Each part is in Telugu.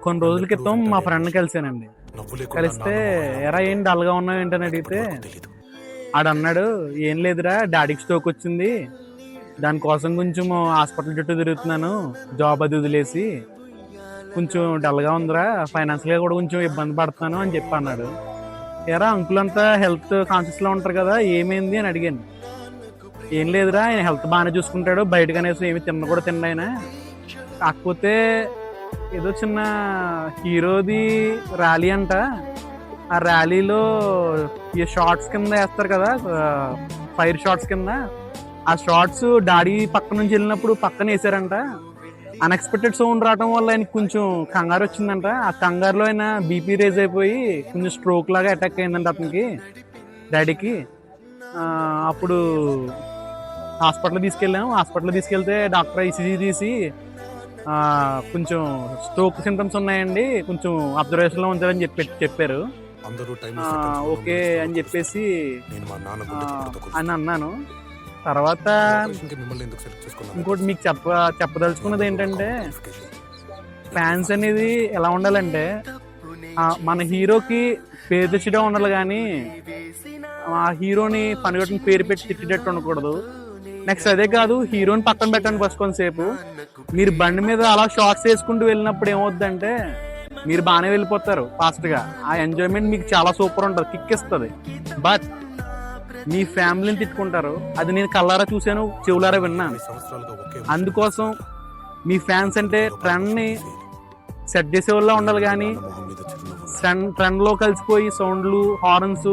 కొన్ని రోజుల క్రితం మా ఫ్రెండ్ కలిసానండి. కలిస్తే ఎరా ఏం డల్గా ఉన్నావు ఏంటని అడిగితే ఆడన్నాడు, ఏం లేదురా డాడీకి స్ట్రోక్ వచ్చింది, దానికోసం కొంచెం హాస్పిటల్ చుట్టూ తిరుగుతున్నాను, జాబ్ అది వదిలేసి కొంచెం డల్గా ఉందిరా, ఫైనాన్షియల్గా కూడా కొంచెం ఇబ్బంది పడుతున్నాను అని చెప్పి అన్నాడు. ఎరా అంకుల్ అంతా హెల్త్ కాన్షియస్లో ఉంటారు కదా, ఏమైంది అని అడిగాను. ఏం లేదురా ఆయన హెల్త్ బాగానే చూసుకుంటాడు, బయటకు అనేసి ఏమి తిన్న కూడా తిన్న ఆయన, కాకపోతే ఏదో చిన్న హీరోది ర్యాలీ అంట, ఆ ర్యాలీలో ఈ షార్ట్స్ కింద వేస్తారు కదా, ఫైర్ షార్ట్స్ కింద, ఆ షార్ట్స్ డాడీ పక్క నుంచి వెళ్ళినప్పుడు పక్కన వేసారంట. అన్ఎక్స్పెక్టెడ్ సౌండ్ రావడం వల్ల ఆయనకి కొంచెం కంగారు వచ్చిందంట. ఆ కంగారులో ఆయన బీపీ రేజ్ అయిపోయి కొంచెం స్ట్రోక్ లాగా అటాక్ అయిందంట అతనికి, డాడీకి. అప్పుడు హాస్పిటల్ తీసుకెళ్ళాము. హాస్పిటల్ తీసుకెళ్తే డాక్టర్ ఈసీజీ తీసి కొంచెం స్ట్రోక్ సింటమ్స్ ఉన్నాయండి, కొంచెం అబ్జర్వేషన్లో ఉంచాలని చెప్పారు. ఓకే అని చెప్పేసి అని అన్నాను. తర్వాత ఇంకోటి మీకు చెప్పదలుచుకున్నది ఏంటంటే, ఫ్యాన్స్ అనేది ఎలా ఉండాలంటే మన హీరోకి పేరు తెచ్చిగా ఉండాలి, కానీ ఆ హీరోని పనిగొట్టిన పేరు పెట్టి తిట్టేటట్టు ఉండకూడదు. నెక్స్ట్ అదే కాదు, హీరోని పక్కన పెట్టండి ఫస్ట్ కొంతసేపు. మీరు బండి మీద అలా షార్ట్స్ వేసుకుంటూ వెళ్ళినప్పుడు ఏమవుద్దంటే మీరు బాగానే వెళ్ళిపోతారు ఫాస్ట్గా, ఆ ఎంజాయ్మెంట్ మీకు చాలా సూపర్ ఉంటుంది, కిక్ ఇస్తుంది. బట్ మీ ఫ్యామిలీని తిట్టుకుంటారు, అది నేను కళ్ళారా చూశాను, చెవులారా విన్నాను. అందుకోసం మీ ఫ్యాన్స్ అంటే ట్రెండ్ని సెట్ చేసే వాళ్ళ ఉండాలి, కానీ ట్రెండ్లో కలిసిపోయి సౌండ్లు, హార్న్స్,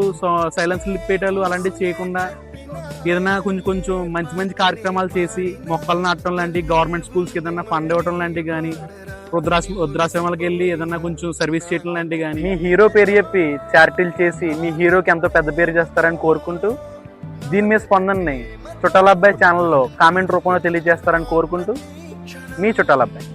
సైలెన్స్ లిప్పేటాలు అలాంటివి చేయకుండా ఏదైనా కొంచెం మంచి మంచి కార్యక్రమాలు చేసి, మొక్కలు నాటడం లాంటివి, గవర్నమెంట్ స్కూల్స్కి ఏదైనా ఫండ్ ఇవ్వడం లాంటివి కానీ, వృద్ధాశ్రమాలకు వెళ్ళి ఏదన్నా కొంచెం సర్వీస్ చేయడం లాంటివి కానీ, మీ హీరో పేరు చెప్పి చారిటీలు చేసి మీ హీరోకి ఎంతో పెద్ద పేరు చేస్తారని కోరుకుంటూ, దీని మీద స్పందనని చుట్టాల అబ్బాయి ఛానల్లో కామెంట్ రూపంలో తెలియజేస్తారని కోరుకుంటూ, మీ చుట్టాల అబ్బాయి.